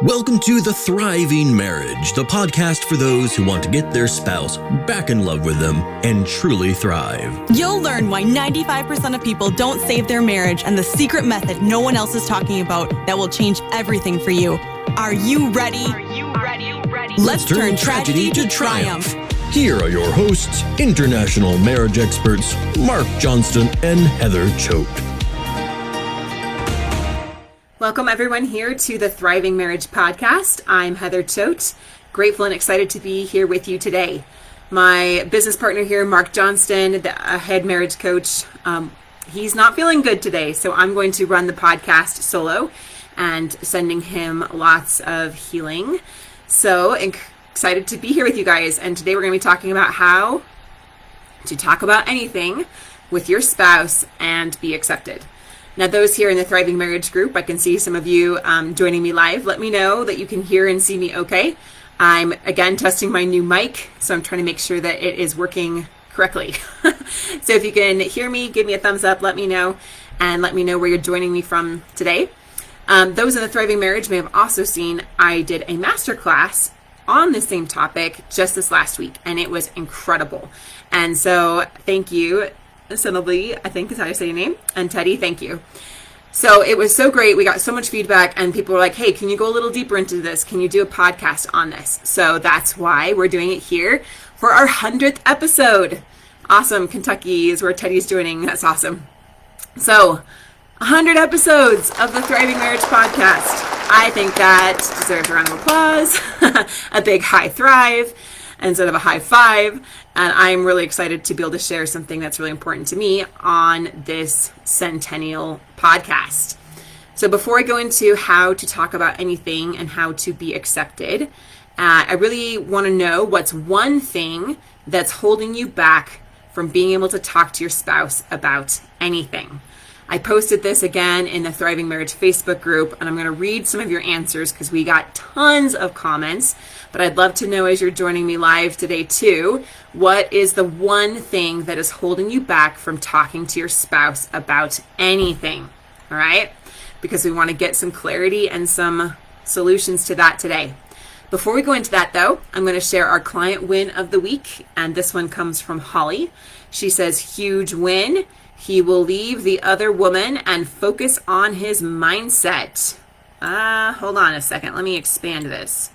Welcome to The Thriving Marriage, the podcast for those who want to get their spouse back in love with them and truly thrive. You'll learn why 95% of people don't save their marriage and the secret method no one else is talking about that will change everything for you. Are you ready? Let's turn tragedy to triumph. Here are your hosts, international marriage experts, Marc Johnston and Heather Choate. Welcome everyone here to the Thriving Marriage Podcast. I'm Heather Choate, grateful and excited to be here with you today. My business partner here, Marc Johnston, the head marriage coach, he's not feeling good today, so I'm going to run the podcast solo and sending him lots of healing. So excited to be here with you guys, and today we're going to be talking about how to talk about anything with your spouse and be accepted. Now, those here in the Thriving Marriage group, I can see some of you joining me live. Let me know that you can hear and see me okay. I'm, again, testing my new mic, so I'm trying to make sure that it is working correctly. So if you can hear me, give me a thumbs up, let me know, and let me know where you're joining me from today. Those in the Thriving Marriage may have also seen I did a masterclass on the same topic just this last week, and it was incredible. And so thank you. Assembly, I think is how you say your name, and Teddy, thank you. So it was so great. We got so much feedback, and people were like, hey, can you go a little deeper into this? Can you do a podcast on this? So that's why we're doing it here for our 100th episode. Awesome. Kentucky is where Teddy's joining. That's awesome. So 100 episodes of the Thriving Marriage Podcast. I think that deserves a round of applause, a big high thrive instead of a high five. And I'm really excited to be able to share something that's really important to me on this centennial podcast. So before I go into how to talk about anything and how to be accepted, I really want to know what's one thing that's holding you back from being able to talk to your spouse about anything. I posted this again in the Thriving Marriage Facebook group, and I'm going to read some of your answers because we got tons of comments, but I'd love to know as you're joining me live today too, what is the one thing that is holding you back from talking to your spouse about anything, all right? Because we want to get some clarity and some solutions to that today. Before we go into that though, I'm going to share our client win of the week, and this one comes from Holly. She says, huge win. He will leave the other woman and focus on his mindset. Hold on a second. Let me expand this.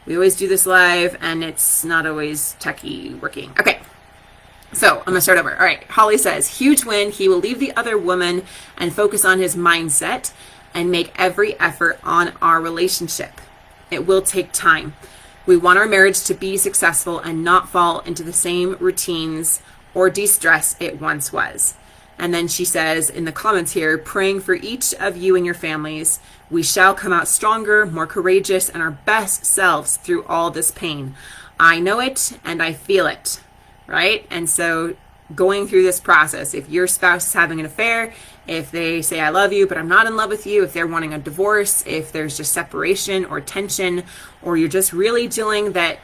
We always do this live, and it's not always techie working. Okay, so I'm going to start over. All right, Holly says, huge win. He will leave the other woman and focus on his mindset and make every effort on our relationship. It will take time. We want our marriage to be successful and not fall into the same routines or de-stress it once was. And then she says in the comments here, praying for each of you and your families, we shall come out stronger, more courageous, and our best selves through all this pain. I know it and I feel it, right? And so going through this process, if your spouse is having an affair, if they say, I love you, but I'm not in love with you, if they're wanting a divorce, if there's just separation or tension, or you're just really dealing that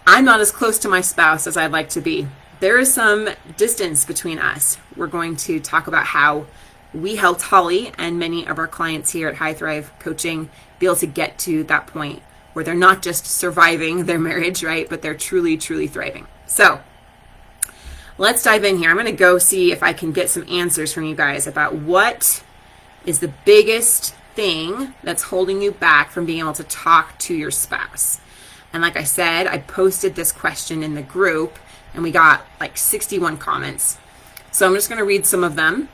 I'm not as close to my spouse as I'd like to be, there is some distance between us. We're going to talk about how we helped Holly and many of our clients here at High Thrive Coaching be able to get to that point where they're not just surviving their marriage, right? But they're truly, truly thriving. So let's dive in here. I'm going to go see if I can get some answers from you guys about what is the biggest thing that's holding you back from being able to talk to your spouse. And like I said, I posted this question in the group, and we got like 61 comments. So I'm just going to read some of them.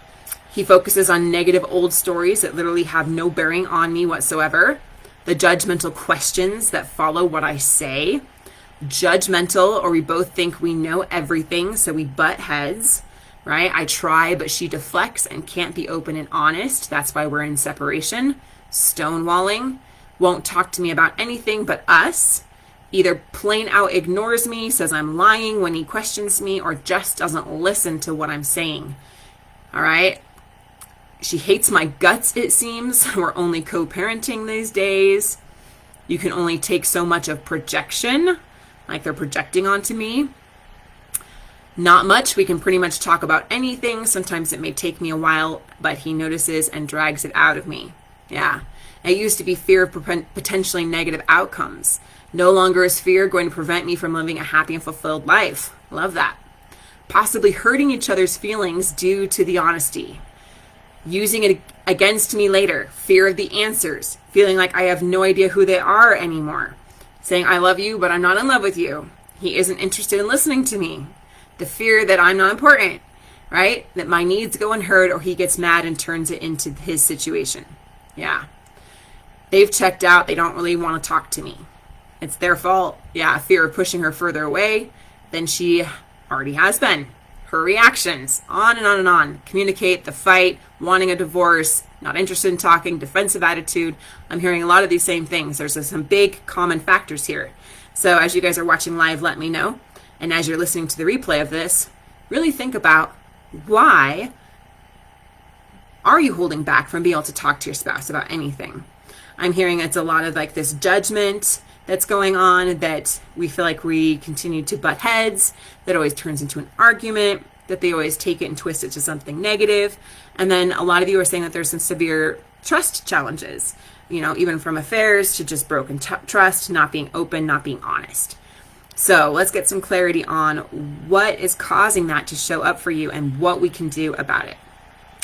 He focuses on negative old stories that literally have no bearing on me whatsoever. The judgmental questions that follow what I say. Judgmental, or we both think we know everything, so we butt heads, right? I try, but she deflects and can't be open and honest. That's why we're in separation. Stonewalling. Won't talk to me about anything but us. Either plain out ignores me, says I'm lying when he questions me, or just doesn't listen to what I'm saying. All right. She hates my guts, it seems. We're only co-parenting these days. You can only take so much of projection, like they're projecting onto me. Not much. We can pretty much talk about anything. Sometimes it may take me a while, but he notices and drags it out of me. Yeah. It used to be fear of potentially negative outcomes. No longer is fear going to prevent me from living a happy and fulfilled life. Love that. Possibly hurting each other's feelings due to the honesty. Using it against me later. Fear of the answers. Feeling like I have no idea who they are anymore. Saying, I love you, but I'm not in love with you. He isn't interested in listening to me. The fear that I'm not important, right? That my needs go unheard, or he gets mad and turns it into his situation. Yeah. They've checked out. They don't really want to talk to me. It's their fault. Yeah, fear of pushing her further away than she already has been. Her reactions, on and on and on. Communicate, the fight, wanting a divorce, not interested in talking, defensive attitude. I'm hearing a lot of these same things. There's some big common factors here. So as you guys are watching live, let me know. And as you're listening to the replay of this, really think about, why are you holding back from being able to talk to your spouse about anything? I'm hearing it's a lot of like this judgment that's going on, that we feel like we continue to butt heads, that always turns into an argument, that they always take it and twist it to something negative. And then a lot of you are saying that there's some severe trust challenges, even from affairs to just broken trust, not being open, not being honest. So let's get some clarity on what is causing that to show up for you and what we can do about it.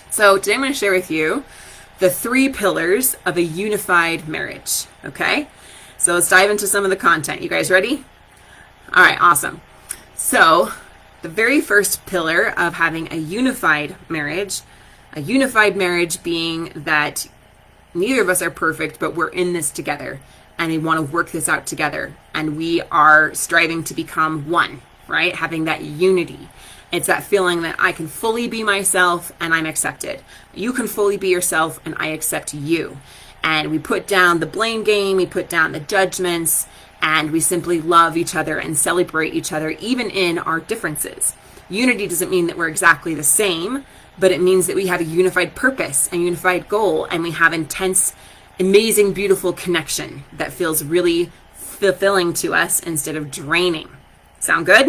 So today I'm going to share with you the 3 pillars of a unified marriage. Okay? So let's dive into some of the content. You guys ready? All right, awesome. So the very first pillar of having a unified marriage being that neither of us are perfect, but we're in this together and we want to work this out together. And we are striving to become one, right? Having that unity. It's that feeling that I can fully be myself and I'm accepted. You can fully be yourself and I accept you. And we put down the blame game, we put down the judgments, and we simply love each other and celebrate each other, even in our differences. Unity doesn't mean that we're exactly the same, but it means that we have a unified purpose and unified goal, and we have intense, amazing, beautiful connection that feels really fulfilling to us instead of draining. Sound good?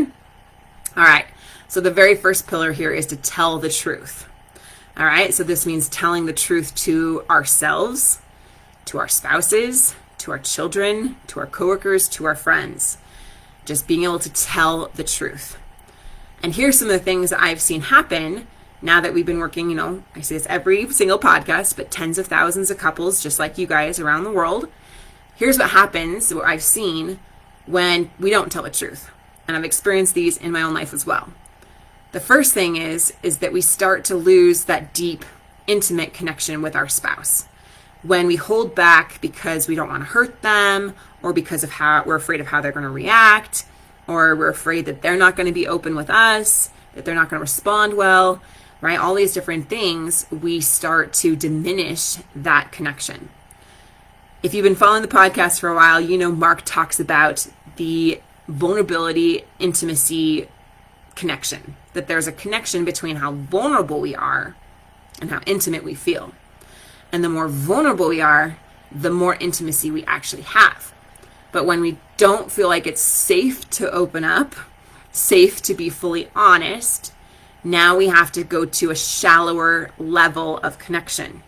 All right. So the very first pillar here is to tell the truth. All right. So this means telling the truth to ourselves, to our spouses, to our children, to our coworkers, to our friends. Just being able to tell the truth. And here's some of the things that I've seen happen now that we've been working, I say this every single podcast, but tens of thousands of couples, just like you guys around the world. Here's what happens, what I've seen when we don't tell the truth. And I've experienced these in my own life as well. The first thing is that we start to lose that deep, intimate connection with our spouse. When we hold back because we don't want to hurt them, or because of how we're afraid of how they're going to react, or we're afraid that they're not going to be open with us, that they're not going to respond well, right? All these different things, we start to diminish that connection. If you've been following the podcast for a while, Marc talks about the vulnerability, intimacy connection, that there's a connection between how vulnerable we are and how intimate we feel. And the more vulnerable we are, the more intimacy we actually have. But when we don't feel like it's safe to open up, safe to be fully honest, now we have to go to a shallower level of connection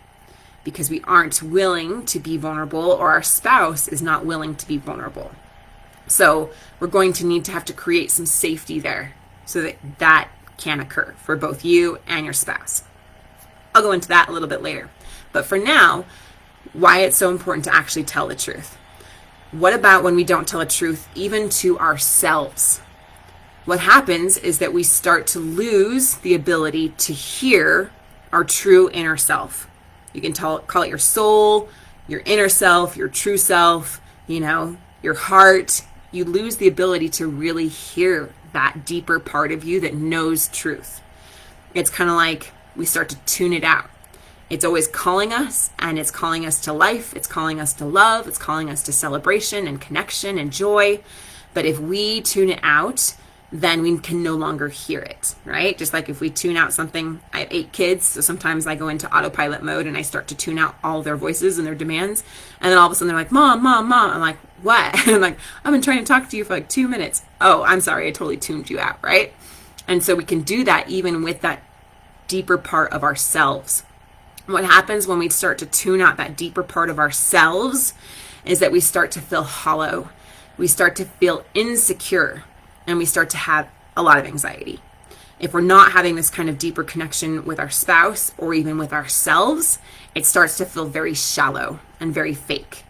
because we aren't willing to be vulnerable, or our spouse is not willing to be vulnerable. So we're going to need to have to create some safety there so that that can occur for both you and your spouse. I'll go into that a little bit later. But for now, why it's so important to actually tell the truth. What about when we don't tell the truth even to ourselves? What happens is that we start to lose the ability to hear our true inner self. You can call it your soul, your inner self, your true self, your heart. You lose the ability to really hear that deeper part of you that knows truth. It's kind of like we start to tune it out. It's always calling us, and it's calling us to life. It's calling us to love. It's calling us to celebration and connection and joy. But if we tune it out, then we can no longer hear it, right? Just like if we tune out something, I have 8 kids, so sometimes I go into autopilot mode and I start to tune out all their voices and their demands. And then all of a sudden they're like, Mom, Mom, Mom. I'm like, what? And I'm like, I've been trying to talk to you for like 2 minutes. Oh, I'm sorry. I totally tuned you out, right? And so we can do that even with that deeper part of ourselves. What happens when we start to tune out that deeper part of ourselves is that we start to feel hollow. We start to feel insecure, and we start to have a lot of anxiety. If we're not having this kind of deeper connection with our spouse or even with ourselves, it starts to feel very shallow and very fake.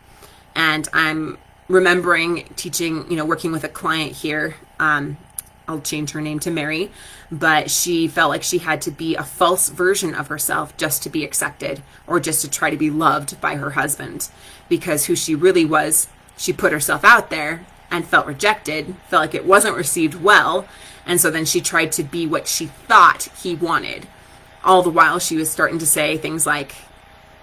And I'm remembering teaching, working with a client here. I'll change her name to Mary, but she felt like she had to be a false version of herself just to be accepted or just to try to be loved by her husband, because who she really was, she put herself out there and felt rejected, felt like it wasn't received well. And so then she tried to be what she thought he wanted. All the while she was starting to say things like,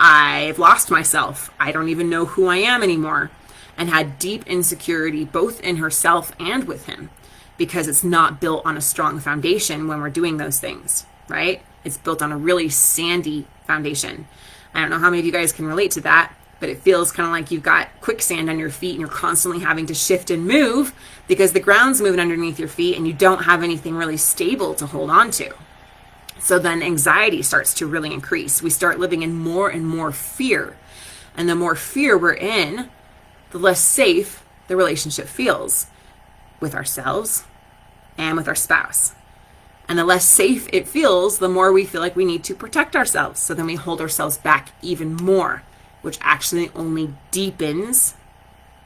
I've lost myself. I don't even know who I am anymore. And had deep insecurity both in herself and with him, because it's not built on a strong foundation when we're doing those things, right? It's built on a really sandy foundation. I don't know how many of you guys can relate to that, but it feels kind of like you've got quicksand on your feet and you're constantly having to shift and move because the ground's moving underneath your feet and you don't have anything really stable to hold on to. So then anxiety starts to really increase. We start living in more and more fear. And the more fear we're in, the less safe the relationship feels with ourselves and with our spouse. And the less safe it feels, the more we feel like we need to protect ourselves. So then we hold ourselves back even more, which actually only deepens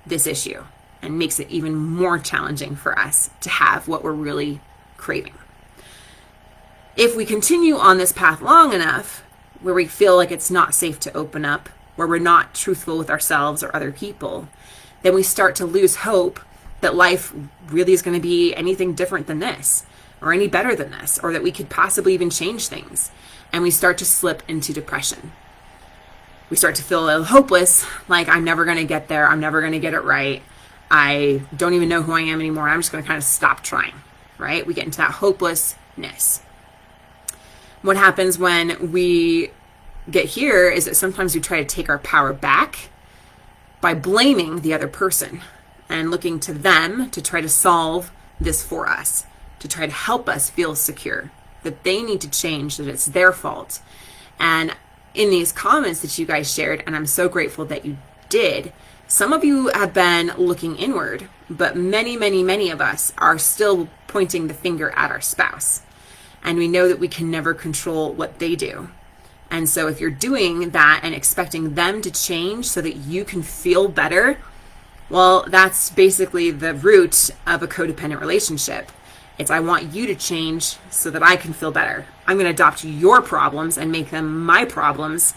this issue and makes it even more challenging for us to have what we're really craving. If we continue on this path long enough, where we feel like it's not safe to open up, where we're not truthful with ourselves or other people, then we start to lose hope that life really is going to be anything different than this, or any better than this, or that we could possibly even change things. And we start to slip into depression. We start to feel a little hopeless, like I'm never going to get there, I'm never going to get it right, I don't even know who I am anymore, I'm just going to kind of stop trying, right? We get into that hopelessness. What happens when we get here is that sometimes we try to take our power back by blaming the other person and looking to them to try to solve this for us, to try to help us feel secure, that they need to change, that it's their fault. And in these comments that you guys shared, and I'm so grateful that you did, some of you have been looking inward, but many, many, many of us are still pointing the finger at our spouse. And we know that we can never control what they do. And so if you're doing that and expecting them to change so that you can feel better, well, that's basically the root of a codependent relationship. It's I want you to change so that I can feel better. I'm going to adopt your problems and make them my problems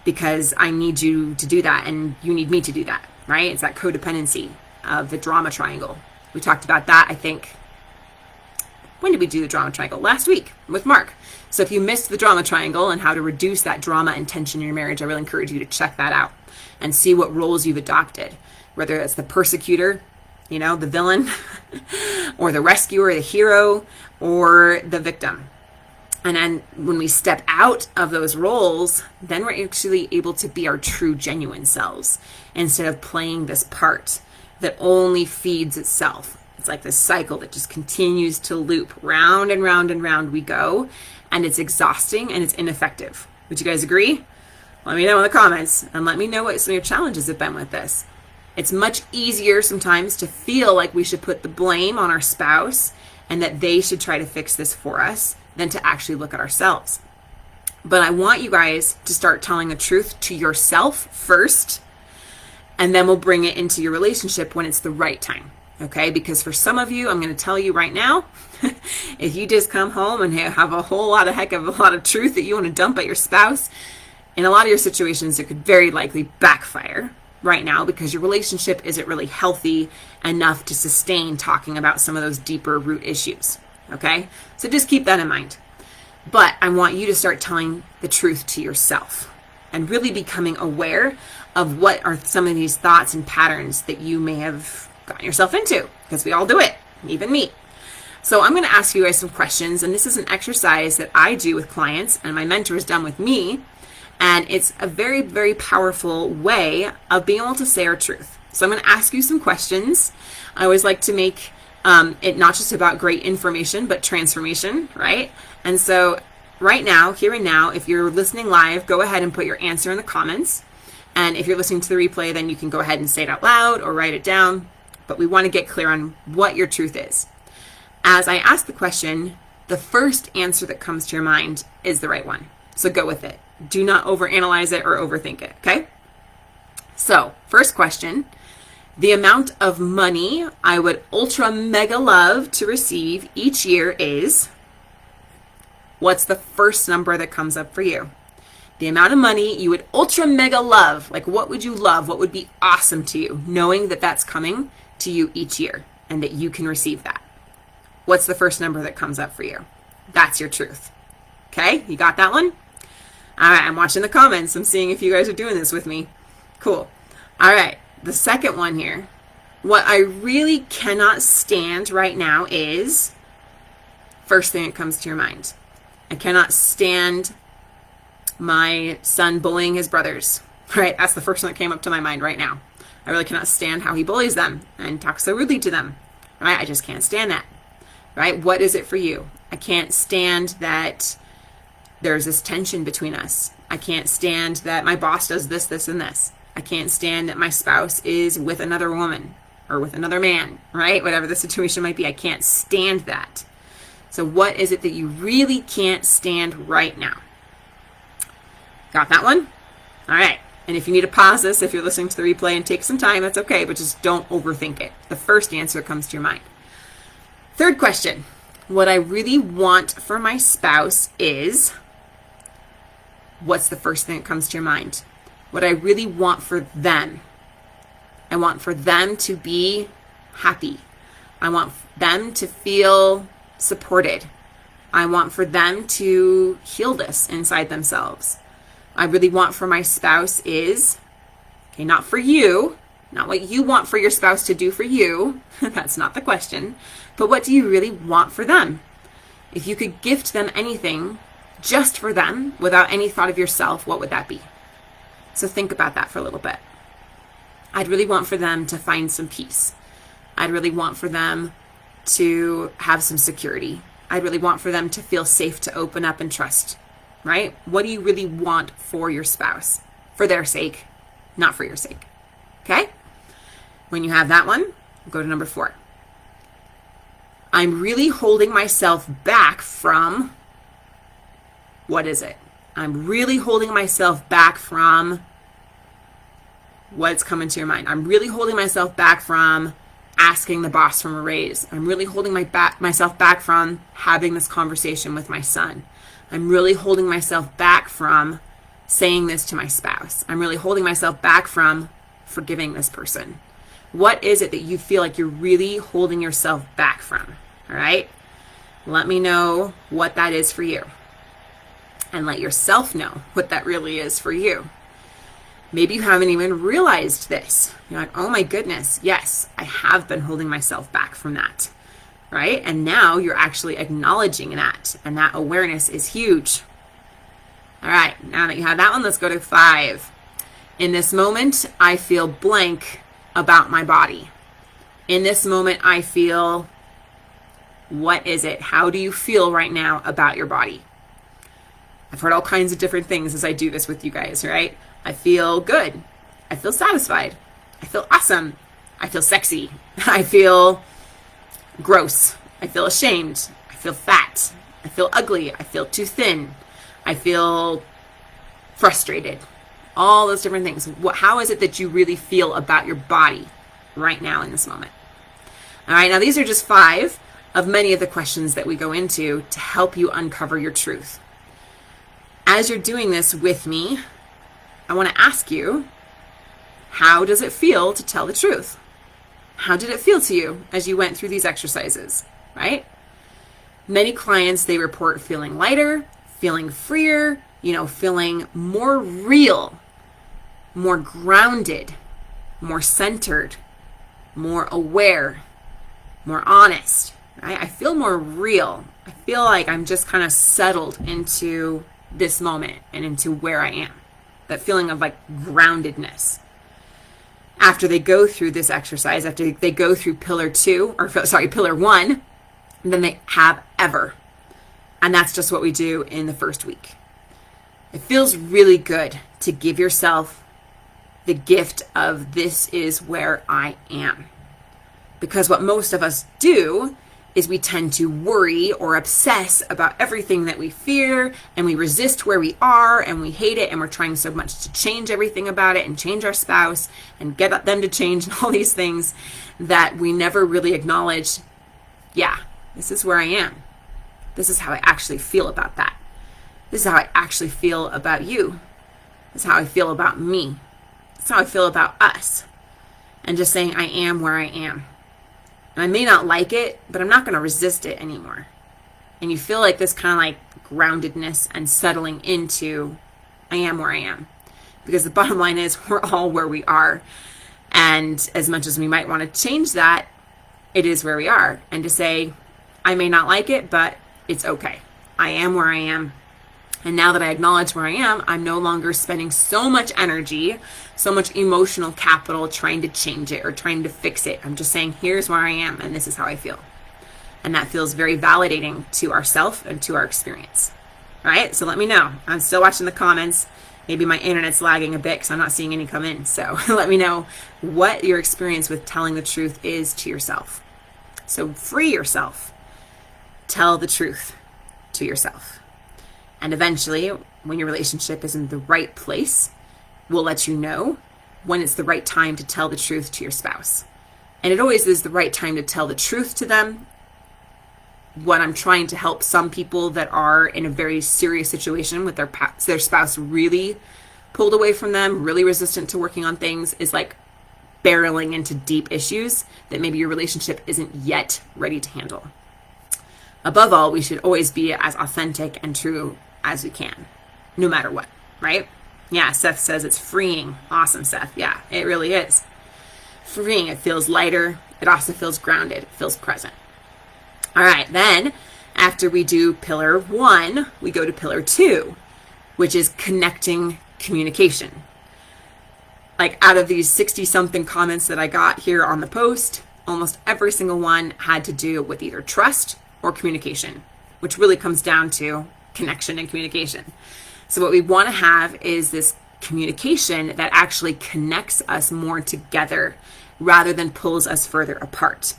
because I need you to do that and you need me to do that, right? It's that codependency of the drama triangle. We talked about that, I think. When did we do the drama triangle? Last week with Marc. So if you missed the drama triangle and how to reduce that drama and tension in your marriage, I really encourage you to check that out and see what roles you've adopted, whether it's the persecutor, the villain, or the rescuer, the hero, or the victim. And then when we step out of those roles, then we're actually able to be our true, genuine selves instead of playing this part that only feeds itself. It's like this cycle that just continues to loop. Round and round and round we go, and it's exhausting and it's ineffective. Would you guys agree? Let me know in the comments and let me know what some of your challenges have been with this. It's much easier sometimes to feel like we should put the blame on our spouse and that they should try to fix this for us than to actually look at ourselves. But I want you guys to start telling the truth to yourself first, and then we'll bring it into your relationship when it's the right time. Okay, because for some of you, I'm going to tell you right now, if you just come home and have a whole lot of truth that you want to dump at your spouse, in a lot of your situations, it could very likely backfire right now because your relationship isn't really healthy enough to sustain talking about some of those deeper root issues. Okay, so just keep that in mind. But I want you to start telling the truth to yourself and really becoming aware of what are some of these thoughts and patterns that you may have gotten yourself into, because we all do it, even me. So I'm going to ask you guys some questions, and this is an exercise that I do with clients and my mentor has done with me, and it's a very, very powerful way of being able to say our truth. So I'm going to ask you some questions. I always like to make it not just about great information, but transformation, right? And so right now, here and now, if you're listening live, go ahead and put your answer in the comments. And if you're listening to the replay, then you can go ahead and say it out loud or write it down. But we want to get clear on what your truth is. As I ask the question, the first answer that comes to your mind is the right one. So go with it. Do not overanalyze it or overthink it, okay? So, first question, the amount of money I would ultra mega love to receive each year is, what's the first number that comes up for you? The amount of money you would ultra mega love, like what would you love? What would be awesome to you, knowing that that's coming to you each year and that you can receive that? What's the first number that comes up for you? That's your truth. Okay, you got that one? All right, I'm watching the comments. I'm seeing if you guys are doing this with me. Cool. All right, the second one here. What I really cannot stand right now is, first thing that comes to your mind. I cannot stand my son bullying his brothers. Right, that's the first one that came up to my mind right now. I really cannot stand how he bullies them and talks so rudely to them. Right, I just can't stand that. Right, what is it for you? I can't stand that there's this tension between us. I can't stand that my boss does this, this, and this. I can't stand that my spouse is with another woman or with another man, right? Whatever the situation might be, I can't stand that. So what is it that you really can't stand right now? Got that one? All right. And if you need to pause this, if you're listening to the replay and take some time, that's okay, but just don't overthink it. The first answer comes to your mind. Third question. What I really want for my spouse is, what's the first thing that comes to your mind? What I really want for them. I want for them to be happy. I want them to feel supported. I want for them to heal this inside themselves. I really want for my spouse is, okay, not for you, not what you want for your spouse to do for you. That's not the question. But what do you really want for them? If you could gift them anything just for them without any thought of yourself, what would that be? So think about that for a little bit. I'd really want for them to find some peace. I'd really want for them to have some security. I'd really want for them to feel safe to open up and trust, right? What do you really want for your spouse? For their sake, not for your sake. Okay? When you have that one, go to number 4. I'm really holding myself back from, what is it? I'm really holding myself back from, what's coming to your mind? I'm really holding myself back from asking the boss for a raise. I'm really holding myself back from having this conversation with my son. I'm really holding myself back from saying this to my spouse. I'm really holding myself back from forgiving this person. What is it that you feel like you're really holding yourself back from? All right? Let me know what that is for you. And let yourself know what that really is for you. Maybe you haven't even realized this. You're like, oh my goodness, yes, I have been holding myself back from that, right? And now you're actually acknowledging that, and that awareness is huge. All right, now that you have that one, let's go to 5. In this moment, I feel blank about my body. In this moment, I feel, what is it? How do you feel right now about your body? I've heard all kinds of different things as I do this with you guys, right? I feel good. I feel satisfied. I feel awesome. I feel sexy. I feel gross. I feel ashamed. I feel fat. I feel ugly. I feel too thin. I feel frustrated. All those different things. How is it that you really feel about your body right now in this moment? All right, now these are just 5 of many of the questions that we go into to help you uncover your truth. As you're doing this with me, I want to ask you, how does it feel to tell the truth? How did it feel to you as you went through these exercises, right? Many clients, they report feeling lighter, feeling freer, feeling more real, more grounded, more centered, more aware, more honest, right? I feel more real. I feel like I'm just kind of settled into this moment and into where I am. That feeling of like groundedness. After they go through this exercise, after they go through pillar 1, then they have ever. And that's just what we do in the first week. It feels really good to give yourself the gift of this is where I am. Because what most of us do is we tend to worry or obsess about everything that we fear, and we resist where we are, and we hate it, and we're trying so much to change everything about it and change our spouse and get them to change and all these things that we never really acknowledge, yeah, this is where I am. This is how I actually feel about that. This is how I actually feel about you. This is how I feel about me. This is how I feel about us. And just saying I am where I am. And I may not like it, but I'm not going to resist it anymore. And you feel like this kind of like groundedness and settling into I am where I am. Because the bottom line is we're all where we are. And as much as we might want to change that, it is where we are. And to say, I may not like it, but it's okay. I am where I am. And now that I acknowledge where I am, I'm no longer spending so much energy, so much emotional capital trying to change it or trying to fix it. I'm just saying, here's where I am and this is how I feel. And that feels very validating to ourselves and to our experience. All right, so let me know. I'm still watching the comments. Maybe my internet's lagging a bit because I'm not seeing any come in. So let me know what your experience with telling the truth is to yourself. So free yourself. Tell the truth to yourself. And eventually, when your relationship is in the right place, we'll let you know when it's the right time to tell the truth to your spouse. And it always is the right time to tell the truth to them. What I'm trying to help some people that are in a very serious situation with their spouse really pulled away from them, really resistant to working on things, is like barreling into deep issues that maybe your relationship isn't yet ready to handle. Above all, we should always be as authentic and true as we can, no matter what, right? Yeah, Seth says it's freeing. Awesome, Seth. Yeah, it really is. Freeing. It feels lighter. It also feels grounded. It feels present. All right, then after we do pillar 1, we go to pillar 2, which is connecting communication. Like out of these 60-something comments that I got here on the post, almost every single one had to do with either trust or communication, which really comes down to connection and communication. So what we want to have is this communication that actually connects us more together rather than pulls us further apart.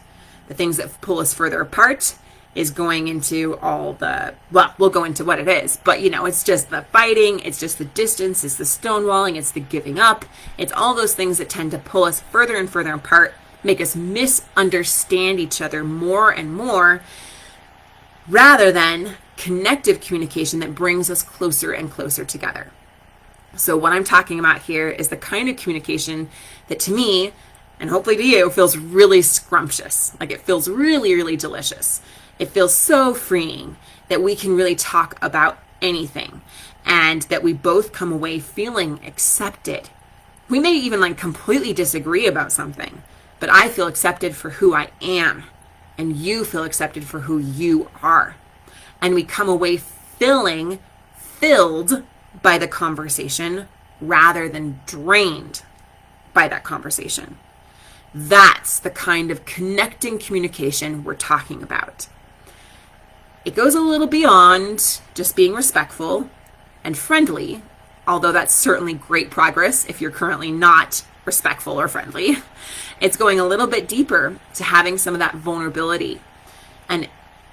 The things that pull us further apart is going into all the, well, we'll go into what it is, but it's just the fighting, it's just the distance, it's the stonewalling, it's the giving up, it's all those things that tend to pull us further and further apart, make us misunderstand each other more and more, rather than connective communication that brings us closer and closer together. So what I'm talking about here is the kind of communication that to me, and hopefully to you, feels really scrumptious. Like it feels really, really delicious. It feels so freeing that we can really talk about anything and that we both come away feeling accepted. We may even completely disagree about something, but I feel accepted for who I am and you feel accepted for who you are. And we come away filled by the conversation rather than drained by that conversation. That's the kind of connecting communication we're talking about. It goes a little beyond just being respectful and friendly, although that's certainly great progress if you're currently not respectful or friendly. It's going a little bit deeper to having some of that vulnerability. And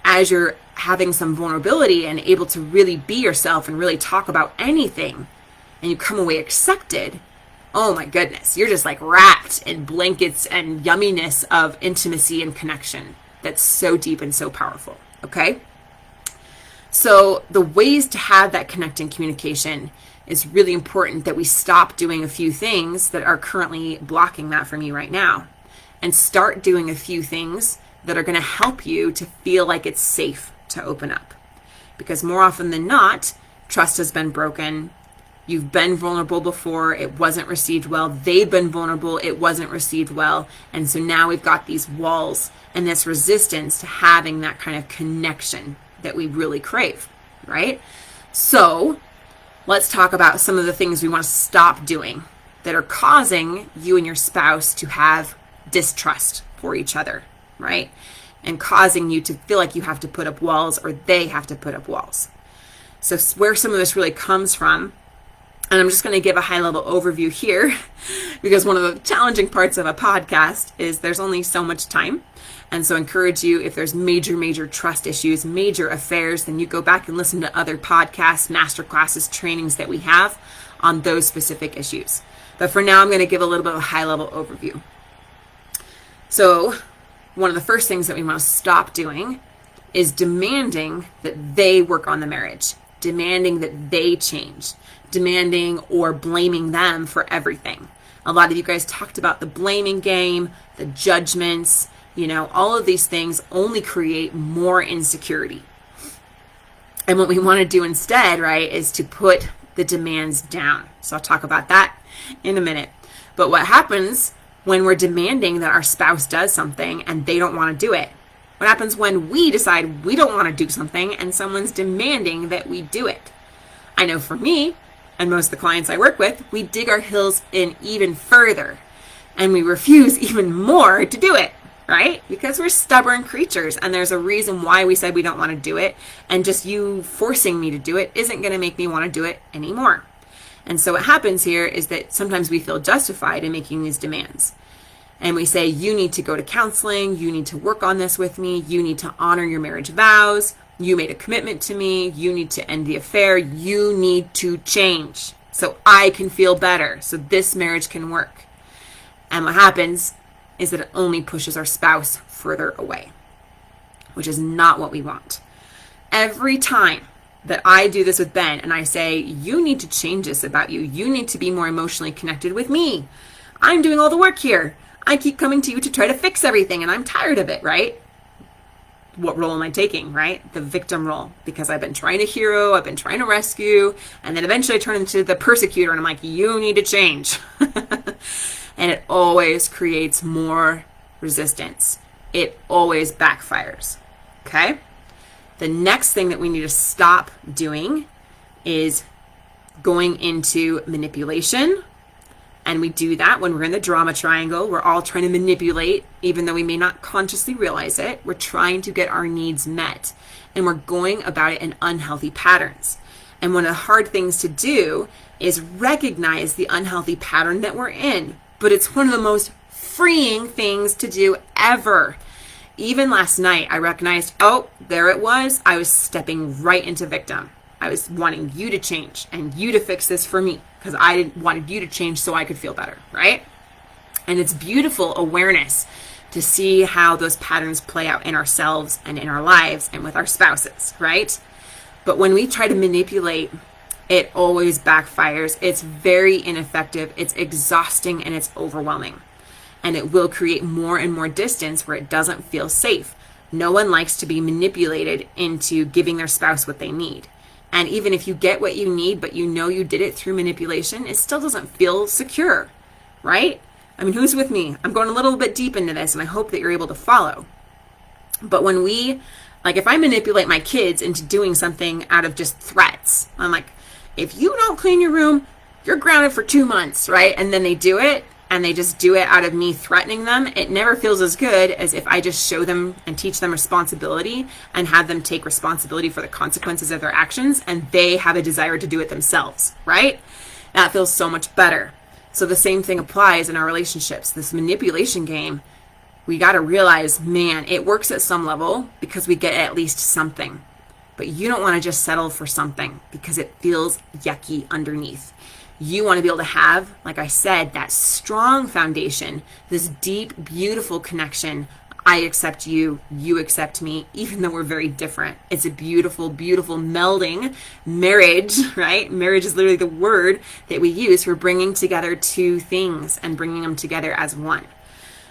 as you're having some vulnerability and able to really be yourself and really talk about anything, and you come away accepted, oh my goodness, you're just wrapped in blankets and yumminess of intimacy and connection. That's so deep and so powerful, okay? So the ways to have that connecting communication is really important that we stop doing a few things that are currently blocking that from you right now and start doing a few things that are going to help you to feel like it's safe to open up. Because more often than not, trust has been broken. You've been vulnerable before, it wasn't received well. They've been vulnerable, it wasn't received well. And so now we've got these walls and this resistance to having that kind of connection that we really crave, right? So let's talk about some of the things we want to stop doing that are causing you and your spouse to have distrust for each other, right? and causing you to feel like you have to put up walls or they have to put up walls. So where some of this really comes from, and I'm just going to give a high-level overview here because one of the challenging parts of a podcast is there's only so much time. And so I encourage you, if there's major trust issues, major affairs, then you go back and listen to other podcasts, masterclasses, trainings that we have on those specific issues. But for now, I'm going to give a little bit of a high-level overview. So one of the first things that we want to stop doing is demanding that they work on the marriage, demanding that they change, demanding or blaming them for everything. A lot of you guys talked about the blaming game, the judgments, all of these things only create more insecurity. And what we want to do instead, right, is to put the demands down. So I'll talk about that in a minute. But what happens when we're demanding that our spouse does something and they don't want to do it? What happens when we decide we don't want to do something and someone's demanding that we do it? I know for me, and most of the clients I work with, we dig our heels in even further and we refuse even more to do it, right? Because we're stubborn creatures and there's a reason why we said we don't want to do it, and just you forcing me to do it isn't going to make me want to do it anymore. And so what happens here is that sometimes we feel justified in making these demands. And we say, you need to go to counseling, you need to work on this with me, you need to honor your marriage vows, you made a commitment to me, you need to end the affair, you need to change so I can feel better, so this marriage can work. And what happens is that it only pushes our spouse further away, which is not what we want. Every time that I do this with Ben and I say, you need to change this about you, you need to be more emotionally connected with me, I'm doing all the work here, I keep coming to you to try to fix everything and I'm tired of it, right? What role am I taking, right? The victim role, because I've been trying to hero, I've been trying to rescue, and then eventually I turn into the persecutor and I'm like, you need to change. And it always creates more resistance. It always backfires, okay? The next thing that we need to stop doing is going into manipulation. And we do that when we're in the drama triangle. We're all trying to manipulate, even though we may not consciously realize it. We're trying to get our needs met. And we're going about it in unhealthy patterns. And one of the hard things to do is recognize the unhealthy pattern that we're in. But it's one of the most freeing things to do ever. Even last night, I recognized, oh, there it was. I was stepping right into victim. I was wanting you to change and you to fix this for me because I wanted you to change so I could feel better, right? And it's beautiful awareness to see how those patterns play out in ourselves and in our lives and with our spouses, right? But when we try to manipulate, it always backfires. It's very ineffective. It's exhausting and it's overwhelming. And it will create more and more distance where it doesn't feel safe. No one likes to be manipulated into giving their spouse what they need. And even if you get what you need, but you know you did it through manipulation, it still doesn't feel secure, right? I mean, who's with me? I'm going a little bit deep into this and I hope that you're able to follow. But when if I manipulate my kids into doing something out of just threats, I'm like, if you don't clean your room, you're grounded for 2 months, right? And then they do it and they just do it out of me threatening them. It never feels as good as if I just show them and teach them responsibility and have them take responsibility for the consequences of their actions and they have a desire to do it themselves, right? That feels so much better. So the same thing applies in our relationships. This manipulation game, we got to realize, man, it works at some level because we get at least something. But you don't want to just settle for something because it feels yucky underneath. You want to be able to have, like I said, that strong foundation, this deep, beautiful connection. I accept you, you accept me, even though we're very different. It's a beautiful, beautiful melding. Marriage, right? Marriage is literally the word that we use for bringing together two things and bringing them together as one.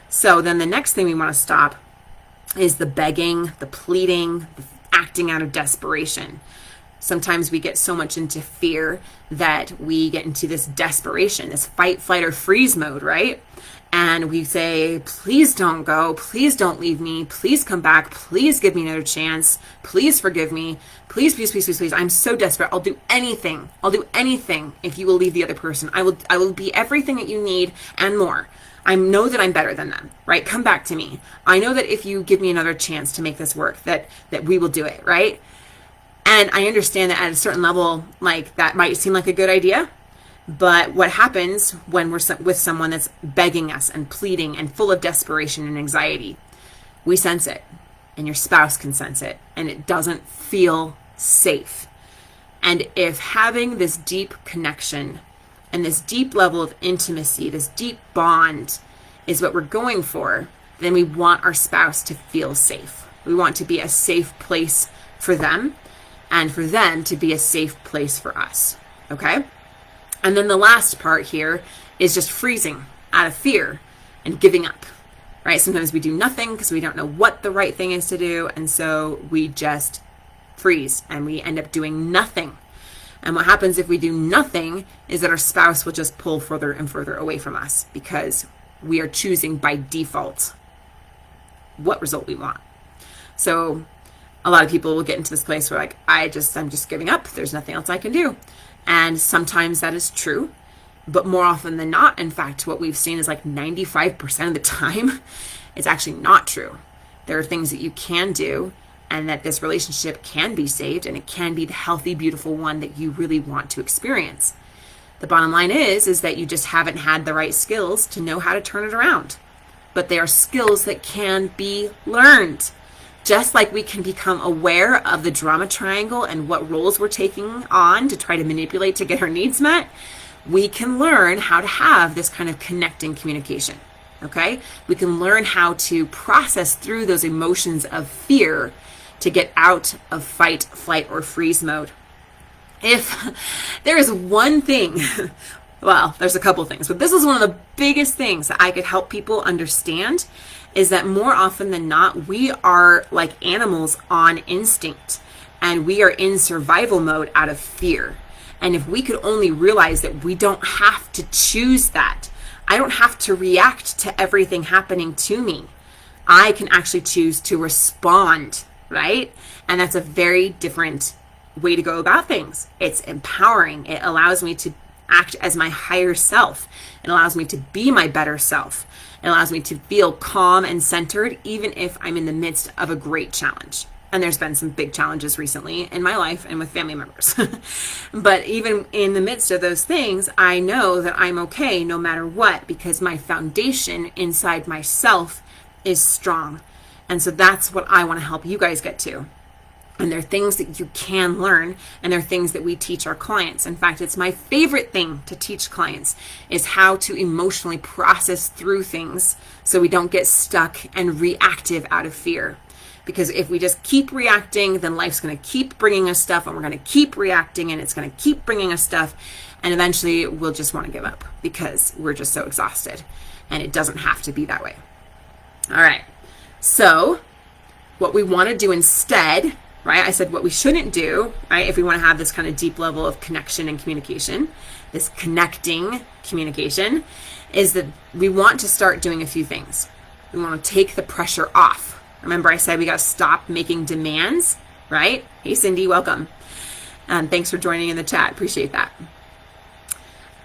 So then the next thing we want to stop is the begging, the pleading, the acting out of desperation. Sometimes we get so much into fear that we get into this desperation, this fight, flight, or freeze mode, right? And we say, please don't go. Please don't leave me. Please come back. Please give me another chance. Please forgive me. Please, please, please, please, please. I'm so desperate. I'll do anything. I'll do anything if you will leave the other person. I will be everything that you need and more. I know that I'm better than them, right? Come back to me. I know that if you give me another chance to make this work, that we will do it, right? And I understand that at a certain level, like that might seem like a good idea. But what happens when we're with someone that's begging us and pleading and full of desperation and anxiety? We sense it, and your spouse can sense it, and it doesn't feel safe. And if having this deep connection and this deep level of intimacy, this deep bond is what we're going for, then we want our spouse to feel safe. We want to be a safe place for them and for them to be a safe place for us, okay? And then the last part here is just freezing out of fear and giving up, right? Sometimes we do nothing because we don't know what the right thing is to do. And so we just freeze and we end up doing nothing. And what happens if we do nothing is that our spouse will just pull further and further away from us because we are choosing by default what result we want. So a lot of people will get into this place where like, I'm just giving up. There's nothing else I can do. And sometimes that is true, but more often than not, in fact, what we've seen is like 95% of the time, it's actually not true. There are things that you can do and that this relationship can be saved and it can be the healthy, beautiful one that you really want to experience. The bottom line is that you just haven't had the right skills to know how to turn it around. But they are skills that can be learned. Just like we can become aware of the drama triangle and what roles we're taking on to try to manipulate to get our needs met, we can learn how to have this kind of connecting communication, okay? We can learn how to process through those emotions of fear to get out of fight, flight, or freeze mode. If there is one thing, well, there's a couple things, but this is one of the biggest things that I could help people understand is that more often than not, we are like animals on instinct and we are in survival mode out of fear. And if we could only realize that we don't have to choose that, I don't have to react to everything happening to me. I can actually choose to respond, right? And that's a very different way to go about things. It's empowering. It allows me to act as my higher self. It allows me to be my better self. It allows me to feel calm and centered, even if I'm in the midst of a great challenge. And there's been some big challenges recently in my life and with family members. But even in the midst of those things, I know that I'm okay no matter what, because my foundation inside myself is strong. And so that's what I want to help you guys get to. And there are things that you can learn, and there are things that we teach our clients. In fact, it's my favorite thing to teach clients is how to emotionally process through things so we don't get stuck and reactive out of fear. Because if we just keep reacting, then life's going to keep bringing us stuff, and we're going to keep reacting, and it's going to keep bringing us stuff, and eventually we'll just want to give up because we're just so exhausted, and it doesn't have to be that way. All right, so what we want to do instead, right? I said what we shouldn't do, right? If we want to have this kind of deep level of connection and communication, this connecting communication, is that we want to start doing a few things. We want to take the pressure off. Remember I said we got to stop making demands, right? Hey, Cindy, welcome. Thanks for joining in the chat. Appreciate that.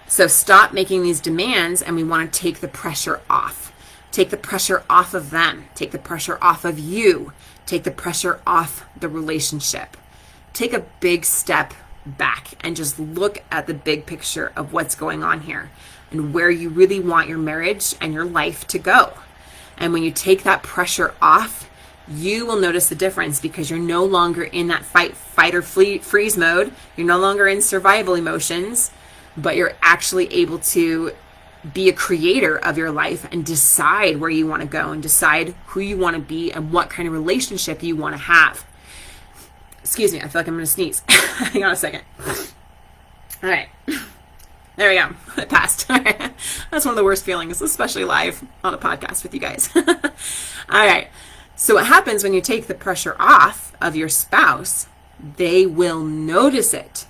So stop making these demands, and we want to take the pressure off. Take the pressure off of them. Take the pressure off of you. Take the pressure off the relationship. Take a big step back and just look at the big picture of what's going on here and where you really want your marriage and your life to go. And when you take that pressure off, you will notice the difference because you're no longer in that fight or freeze mode. You're no longer in survival emotions, but you're actually able to be a creator of your life and decide where you want to go and decide who you want to be and what kind of relationship you want to have. Excuse me, I feel like I'm going to sneeze. Hang on a second. All right. There we go. It passed. That's one of the worst feelings, especially live on a podcast with you guys. All right. So what happens when you take the pressure off of your spouse, they will notice it.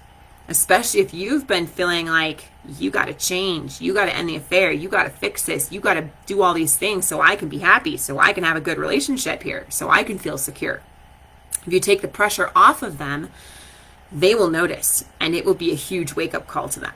Especially if you've been feeling like you got to change, you got to end the affair, you got to fix this, you got to do all these things so I can be happy, so I can have a good relationship here, so I can feel secure. If you take the pressure off of them, they will notice, and it will be a huge wake-up call to them.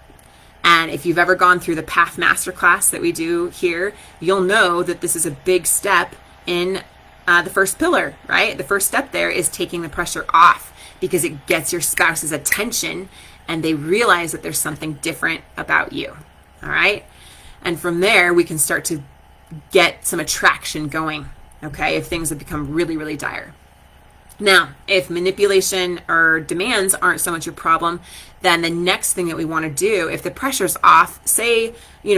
And if you've ever gone through the Path Masterclass that we do here, you'll know that this is a big step in the first pillar, right? The first step there is taking the pressure off, because it gets your spouse's attention and they realize that there's something different about you. All right. And from there, we can start to get some attraction going. Okay. If things have become really, really dire. Now, if manipulation or demands aren't so much your problem, then the next thing that we want to do, if the pressure's off, say,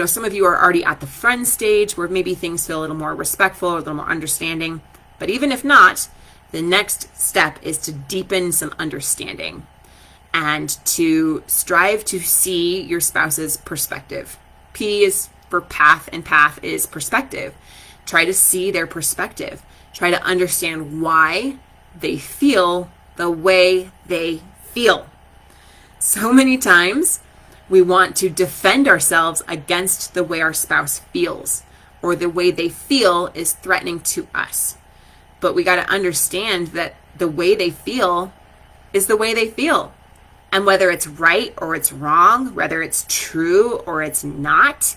some of you are already at the friend stage where maybe things feel a little more respectful or a little more understanding. But even if not, the next step is to deepen some understanding and to strive to see your spouse's perspective. P is for path, and path is perspective. Try to see their perspective. Try to understand why they feel the way they feel. So many times we want to defend ourselves against the way our spouse feels, or the way they feel is threatening to us. But we got to understand that the way they feel is the way they feel. And whether it's right or it's wrong, whether it's true or it's not,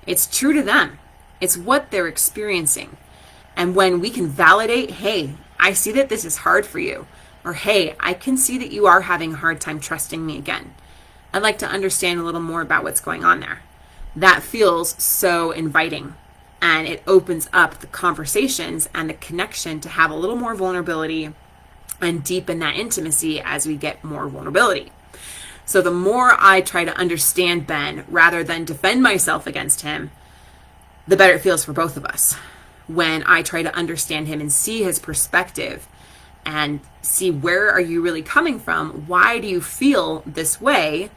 it's true to them. It's what they're experiencing. And when we can validate, hey, I see that this is hard for you. Or, hey, I can see that you are having a hard time trusting me again. I'd like to understand a little more about what's going on there. That feels so inviting. And it opens up the conversations and the connection to have a little more vulnerability and deepen that intimacy as we get more vulnerability. So the more I try to understand Ben rather than defend myself against him, the better it feels for both of us. When I try to understand him and see his perspective and see where are you really coming from, why do you feel this way,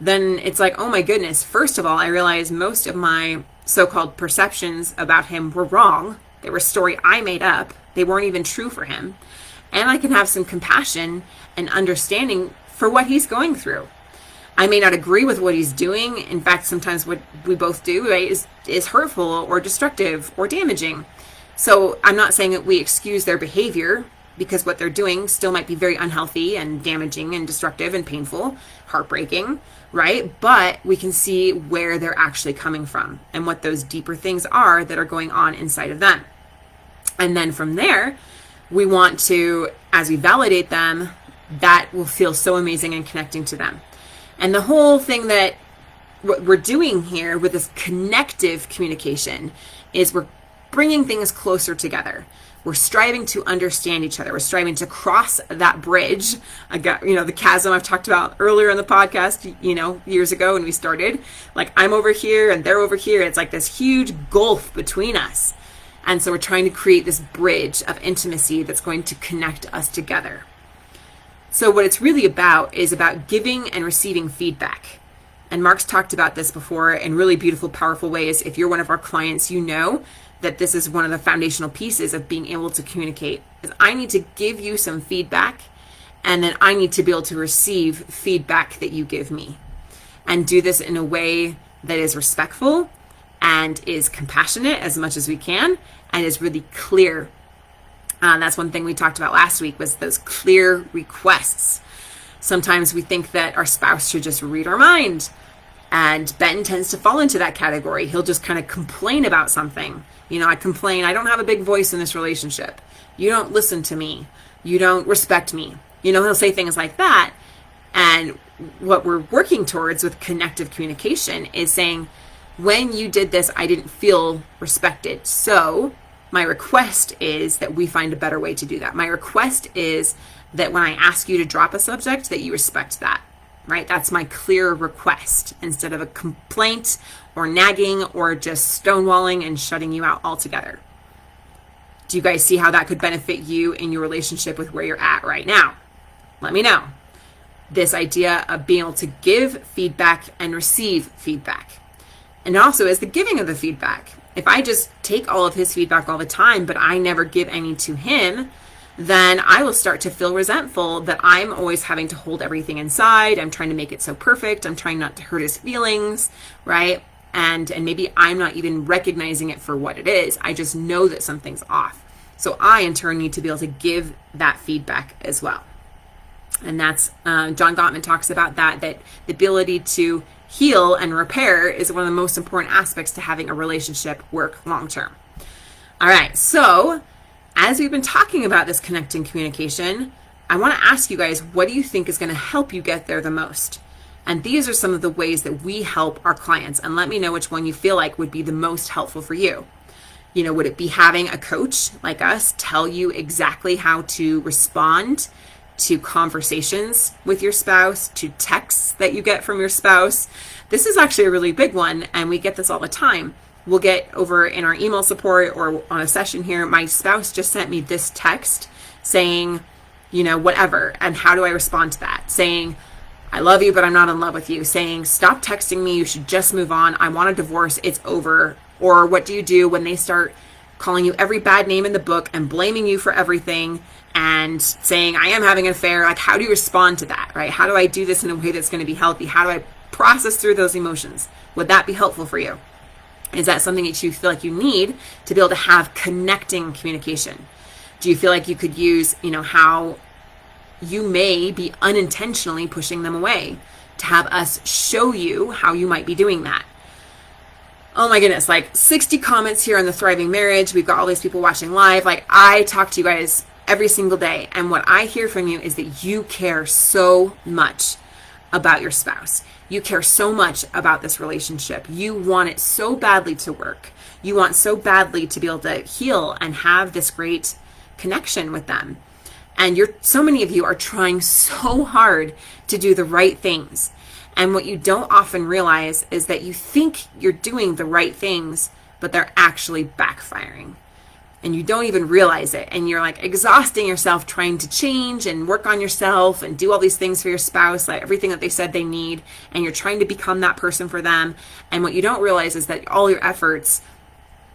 then it's like, oh my goodness, first of all, I realize most of my so-called perceptions about him were wrong. They were a story I made up. They weren't even true for him. And I can have some compassion and understanding for what he's going through. I may not agree with what he's doing. In fact, sometimes what we both do, right, is hurtful or destructive or damaging. So I'm not saying that we excuse their behavior, because what they're doing still might be very unhealthy and damaging and destructive and painful, heartbreaking, right? But we can see where they're actually coming from and what those deeper things are that are going on inside of them. And then from there, we want to, as we validate them, that will feel so amazing and connecting to them. And the whole thing that what we're doing here with this connective communication is we're bringing things closer together. We're striving to understand each other. We're striving to cross that bridge. I got, the chasm I've talked about earlier in the podcast, years ago when we started. Like, I'm over here and they're over here. It's like this huge gulf between us. And so we're trying to create this bridge of intimacy that's going to connect us together. So what it's really about is about giving and receiving feedback. And Marc's talked about this before in really beautiful, powerful ways. If you're one of our clients, you know that this is one of the foundational pieces of being able to communicate. Is I need to give you some feedback, and then I need to be able to receive feedback that you give me. And do this in a way that is respectful and is compassionate as much as we can, and is really clear. That's one thing we talked about last week, was those clear requests. Sometimes we think that our spouse should just read our mind. And Ben tends to fall into that category. He'll just kind of complain about something. I complain, I don't have a big voice in this relationship. You don't listen to me. You don't respect me. He'll say things like that. And what we're working towards with connective communication is saying, when you did this, I didn't feel respected. So my request is that we find a better way to do that. My request is that when I ask you to drop a subject, that you respect that. Right? That's my clear request, instead of a complaint or nagging or just stonewalling and shutting you out altogether. Do you guys see how that could benefit you in your relationship with where you're at right now? Let me know. This idea of being able to give feedback and receive feedback. And also is the giving of the feedback. If I just take all of his feedback all the time, but I never give any to him, then I will start to feel resentful that I'm always having to hold everything inside. I'm trying to make it so perfect. I'm trying not to hurt his feelings, right? And maybe I'm not even recognizing it for what it is. I just know that something's off. So I, in turn, need to be able to give that feedback as well. And that's, John Gottman talks about that the ability to heal and repair is one of the most important aspects to having a relationship work long term. All right, so as we've been talking about this connecting communication, I want to ask you guys, what do you think is going to help you get there the most? And these are some of the ways that we help our clients, and let me know which one you feel like would be the most helpful for you. You know, would it be having a coach like us tell you exactly how to respond to conversations with your spouse, to texts that you get from your spouse? This is actually a really big one, and we get this all the time. We'll get over in our email support or on a session here, my spouse just sent me this text saying, you know, whatever, and how do I respond to that? Saying, I love you, but I'm not in love with you. Saying, stop texting me, you should just move on. I want a divorce, it's over. Or what do you do when they start calling you every bad name in the book and blaming you for everything and saying, I am having an affair? Like, how do you respond to that, right? How do I do this in a way that's going to be healthy? How do I process through those emotions? Would that be helpful for you? Is that something that you feel like you need to be able to have connecting communication? Do you feel like you could use, you know, how you may be unintentionally pushing them away, to have us show you how you might be doing that? Oh my goodness, like 60 comments here on the Thriving Marriage. We've got all these people watching live. Like, I talk to you guys every single day, and what I hear from you is that you care so much about your spouse. You care so much about this relationship. You want it so badly to work. You want so badly to be able to heal and have this great connection with them. And so many of you are trying so hard to do the right things. And what you don't often realize is that you think you're doing the right things, but they're actually backfiring. And you don't even realize it. And you're like exhausting yourself trying to change and work on yourself and do all these things for your spouse, like everything that they said they need. And you're trying to become that person for them. And what you don't realize is that all your efforts,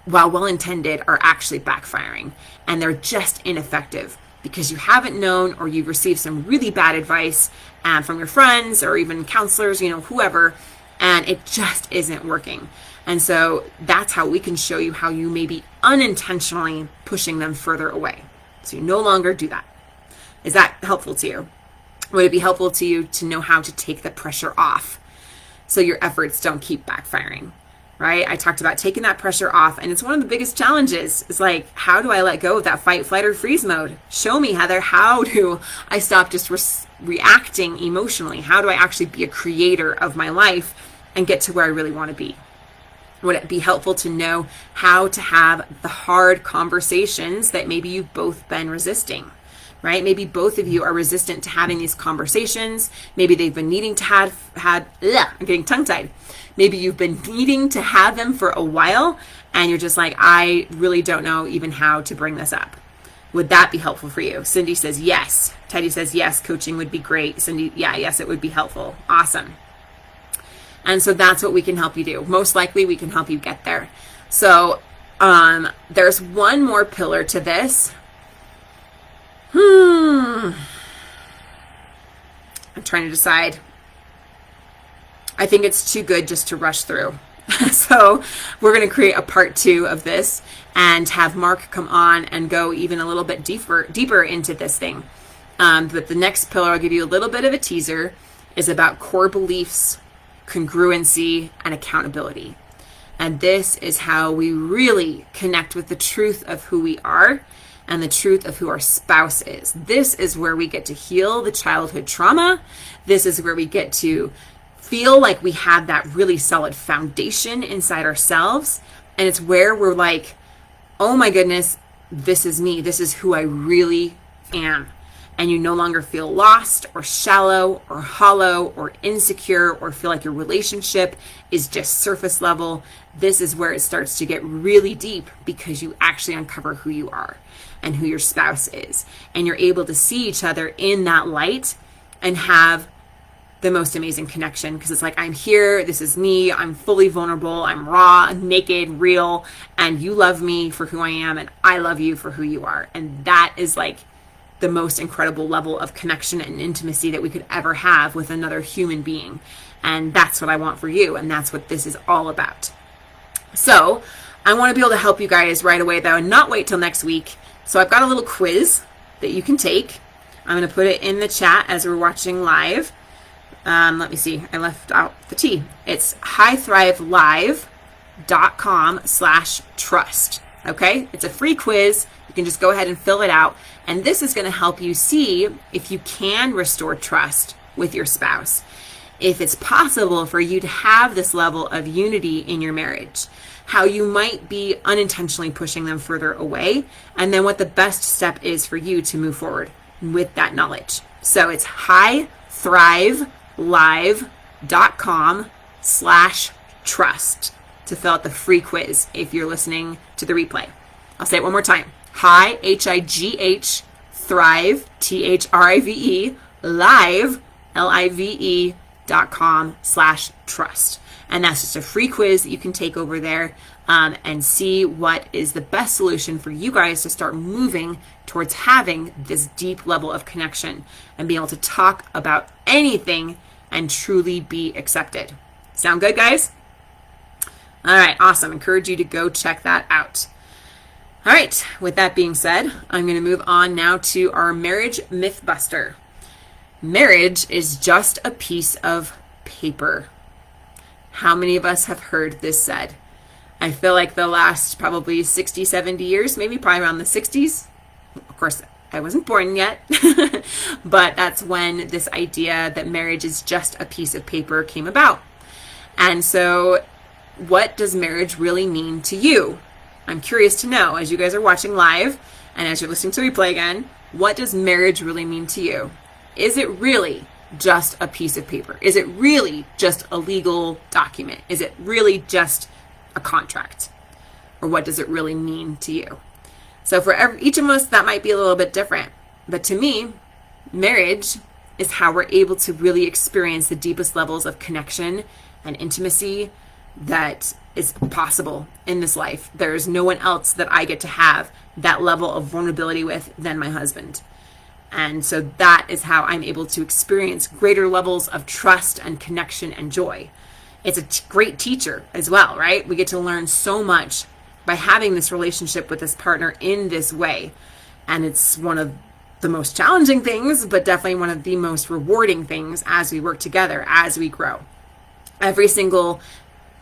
while well-intended, are actually backfiring. And they're just ineffective because you haven't known, or you've received some really bad advice from your friends or even counselors, you know, whoever, and it just isn't working. And so that's how we can show you how you may be unintentionally pushing them further away. So you no longer do that. Is that helpful to you? Would it be helpful to you to know how to take the pressure off so your efforts don't keep backfiring? Right? I talked about taking that pressure off, and it's one of the biggest challenges. It's like, how do I let go of that fight, flight, or freeze mode? Show me, Heather, how do I stop just reacting emotionally? How do I actually be a creator of my life and get to where I really want to be? Would it be helpful to know how to have the hard conversations that maybe you've both been resisting? Right? Maybe both of you are resistant to having these conversations. Maybe they've been needing to I'm getting tongue-tied. Maybe you've been needing to have them for a while, and you're just like, I really don't know even how to bring this up. Would that be helpful for you? Cindy says yes. Teddy says yes, coaching would be great. Cindy, yes, it would be helpful. Awesome. And so that's what we can help you do. Most likely we can help you get there. So there's one more pillar to this. I'm trying to decide. I think it's too good just to rush through. So we're going to create a part 2 of this and have Marc come on and go even a little bit deeper into this thing. But the next pillar, I'll give you a little bit of a teaser, is about core beliefs, congruency, and accountability. And this is how we really connect with the truth of who we are and the truth of who our spouse is. This is where we get to heal the childhood trauma. This is where we get to feel like we have that really solid foundation inside ourselves. And it's where we're like, oh my goodness, this is me. This is who I really am. And you no longer feel lost or shallow or hollow or insecure or feel like your relationship is just surface level. This is where it starts to get really deep because you actually uncover who you are and who your spouse is. And you're able to see each other in that light and have the most amazing connection, because it's like, I'm here, this is me, I'm fully vulnerable, I'm raw, naked, real, and you love me for who I am and I love you for who you are. And that is like the most incredible level of connection and intimacy that we could ever have with another human being. And that's what I want for you, and that's what this is all about. So I want to be able to help you guys right away though, and not wait till next week. So I've got a little quiz that you can take. I'm going to put it in the chat as we're watching live. Let me see. I left out the T. It's highthrivelive.com/trust. Okay. It's a free quiz. You can just go ahead and fill it out. And this is going to help you see if you can restore trust with your spouse, if it's possible for you to have this level of unity in your marriage, how you might be unintentionally pushing them further away, and then what the best step is for you to move forward with that knowledge. So it's highthrivelive.com/trust to fill out the free quiz if you're listening to the replay. I'll say it one more time. High, H-I-G-H, thrive, T-H-R-I-V-E, live, live.com/trust. And that's just a free quiz that you can take over there and see what is the best solution for you guys to start moving towards having this deep level of connection and being able to talk about anything and truly be accepted. Sound good, guys? All right, awesome. Encourage you to go check that out. All right, with that being said, I'm going to move on now to our marriage myth buster. Marriage is just a piece of paper. How many of us have heard this said? I feel like the last probably 60, 70 years, maybe probably around the 60s. Of course, I wasn't born yet, but that's when this idea that marriage is just a piece of paper came about. And so what does marriage really mean to you? I'm curious to know, as you guys are watching live and as you're listening to the replay again, what does marriage really mean to you? Is it really just a piece of paper? Is it really just a legal document? Is it really just a contract? Or what does it really mean to you? So for each of us, that might be a little bit different. But to me, marriage is how we're able to really experience the deepest levels of connection and intimacy that is possible in this life. There's no one else that I get to have that level of vulnerability with than my husband. And so that is how I'm able to experience greater levels of trust and connection and joy. It's a great teacher as well, right? We get to learn so much by having this relationship with this partner in this way. And it's one of the most challenging things, but definitely one of the most rewarding things as we work together, as we grow. Every single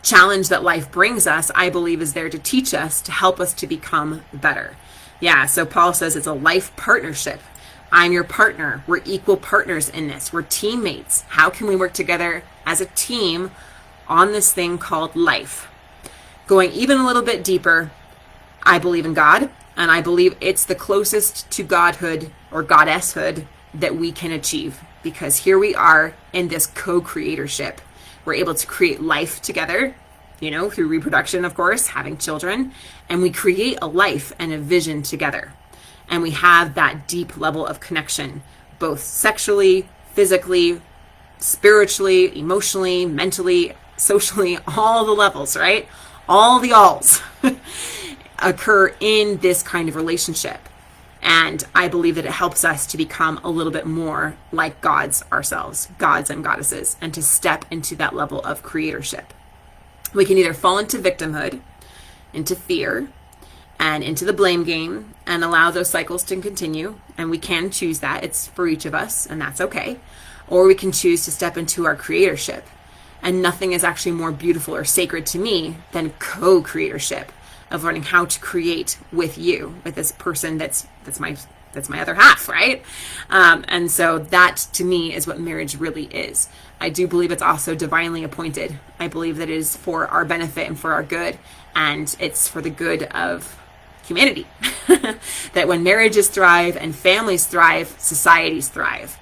challenge that life brings us, I believe, is there to teach us, to help us to become better. Yeah, so Paul says it's a life partnership. I'm your partner. We're equal partners in this. We're teammates. How can we work together as a team on this thing called life? Going even a little bit deeper, I believe in God, and I believe it's the closest to godhood or goddesshood that we can achieve, because here we are in this co-creatorship. We're able to create life together, through reproduction, of course, having children, and we create a life and a vision together. And we have that deep level of connection, both sexually, physically, spiritually, emotionally, mentally, socially, all the levels, right? All the alls occur in this kind of relationship. And I believe that it helps us to become a little bit more like gods ourselves, gods and goddesses, and to step into that level of creatorship. We can either fall into victimhood, into fear, and into the blame game, and allow those cycles to continue. And we can choose that. It's for each of us, and that's okay. Or we can choose to step into our creatorship. And nothing is actually more beautiful or sacred to me than co-creatorship, of learning how to create with you, with this person that's my other half, right? And so that, to me, is what marriage really is. I do believe it's also divinely appointed. I believe that it is for our benefit and for our good, and it's for the good of humanity. That when marriages thrive and families thrive, societies thrive.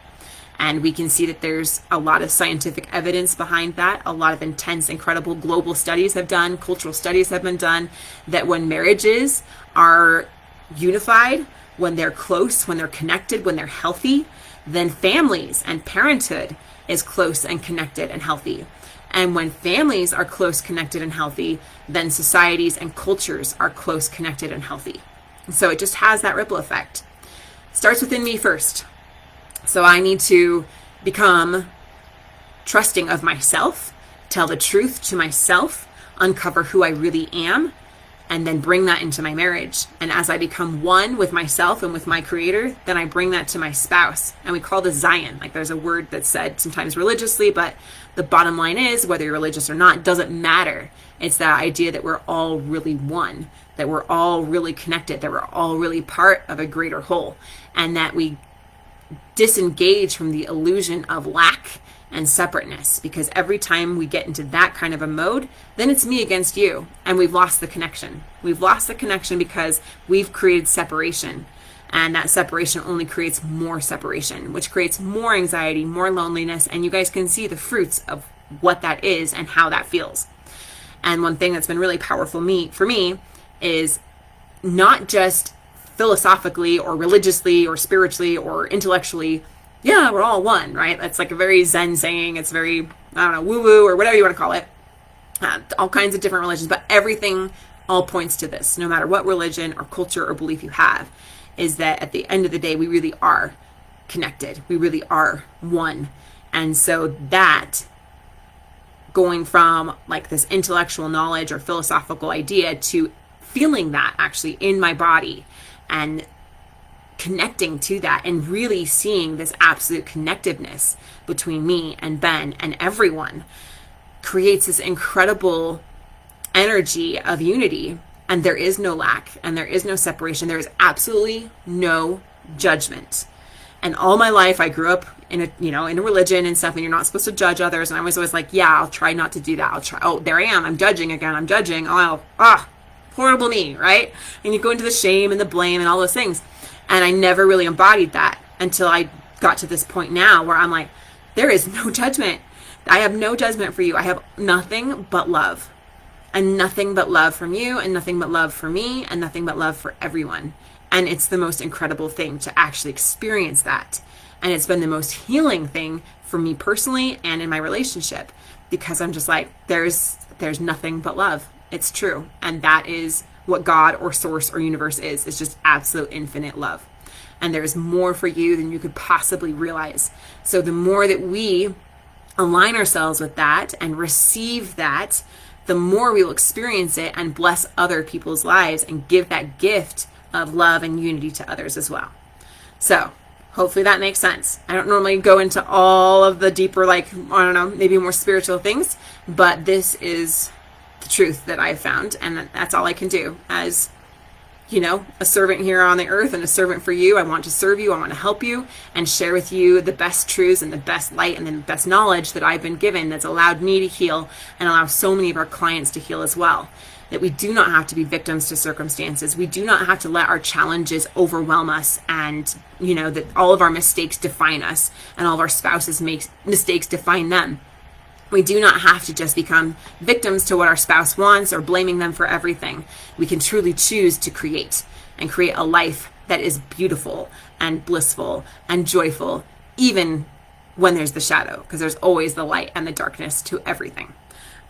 And we can see that there's a lot of scientific evidence behind that. A lot of intense, incredible global studies have done, cultural studies have been done, that when marriages are unified, when they're close, when they're connected, when they're healthy, then families and parenthood is close and connected and healthy. And when families are close, connected, and healthy, then societies and cultures are close, connected, and healthy. And so it just has that ripple effect. It starts within me first. So I need to become trusting of myself, tell the truth to myself, uncover who I really am, and then bring that into my marriage. And as I become one with myself and with my creator, then I bring that to my spouse. And we call this Zion. Like there's a word that's said sometimes religiously, but the bottom line is, whether you're religious or not, doesn't matter. It's that idea that we're all really one, that we're all really connected, that we're all really part of a greater whole, and that we disengage from the illusion of lack and separateness, because every time we get into that kind of a mode, then it's me against you, and we've lost the connection. We've lost the connection because we've created separation, and that separation only creates more separation, which creates more anxiety, more loneliness, and you guys can see the fruits of what that is and how that feels. And one thing that's been really powerful for me is not just philosophically or religiously or spiritually or intellectually, yeah, we're all one, right? That's like a very Zen saying. It's very, I don't know, woo-woo or whatever you want to call it. All kinds of different religions, but everything all points to this, no matter what religion or culture or belief you have, is that at the end of the day, we really are connected. We really are one. And so that, going from like this intellectual knowledge or philosophical idea to feeling that actually in my body and connecting to that and really seeing this absolute connectiveness between me and Ben and everyone, creates this incredible energy of unity. And there is no lack and there is no separation. There is absolutely no judgment. And all my life I grew up in a religion and stuff, and you're not supposed to judge others. And I was always like, yeah, I'll try not to do that. I'll try. Oh, there I am. I'm judging again. I'm judging. Horrible me, right? And you go into the shame and the blame and all those things. And I never really embodied that until I got to this point now where I'm like, there is no judgment. I have no judgment for you. I have nothing but love, and nothing but love from you, and nothing but love for me, and nothing but love for everyone. And it's the most incredible thing to actually experience that. And it's been the most healing thing for me personally and in my relationship, because I'm just like, there's nothing but love. It's true. And that is what God or source or universe is. It's just absolute infinite love. And there's more for you than you could possibly realize. So the more that we align ourselves with that and receive that, the more we will experience it and bless other people's lives and give that gift of love and unity to others as well. So hopefully that makes sense. I don't normally go into all of the deeper, maybe more spiritual things, but this is the truth that I've found, and that's all I can do as, a servant here on the earth and a servant for you. I want to serve you. I want to help you and share with you the best truths and the best light and the best knowledge that I've been given that's allowed me to heal and allow so many of our clients to heal as well. That we do not have to be victims to circumstances. We do not have to let our challenges overwhelm us, and, that all of our mistakes define us and all of our spouses' mistakes define them. We do not have to just become victims to what our spouse wants or blaming them for everything. We can truly choose to create a life that is beautiful and blissful and joyful, even when there's the shadow, because there's always the light and the darkness to everything.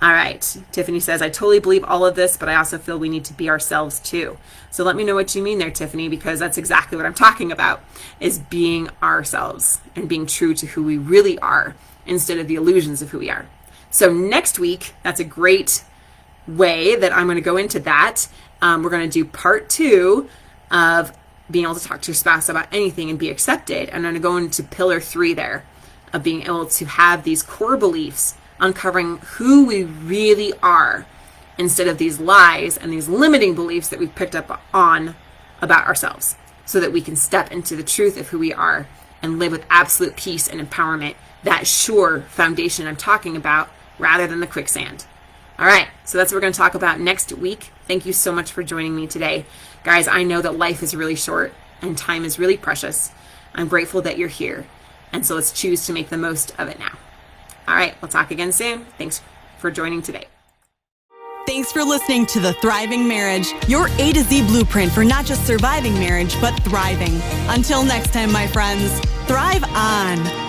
All right. Tiffany says, I totally believe all of this, but I also feel we need to be ourselves too. So let me know what you mean there, Tiffany, because that's exactly what I'm talking about, is being ourselves and being true to who we really are instead of the illusions of who we are. So next week, that's a great way that I'm going to go into that. We're going to do part 2 of being able to talk to your spouse about anything and be accepted. And I'm going to go into pillar 3 there of being able to have these core beliefs, uncovering who we really are instead of these lies and these limiting beliefs that we've picked up on about ourselves, so that we can step into the truth of who we are and live with absolute peace and empowerment, that sure foundation I'm talking about, rather than the quicksand. All right, so that's what we're going to talk about next week. Thank you so much for joining me today. Guys, I know that life is really short and time is really precious. I'm grateful that you're here. And so let's choose to make the most of it now. All right, we'll talk again soon. Thanks for joining today. Thanks for listening to The Thriving Marriage, your A to Z blueprint for not just surviving marriage, but thriving. Until next time, my friends, thrive on.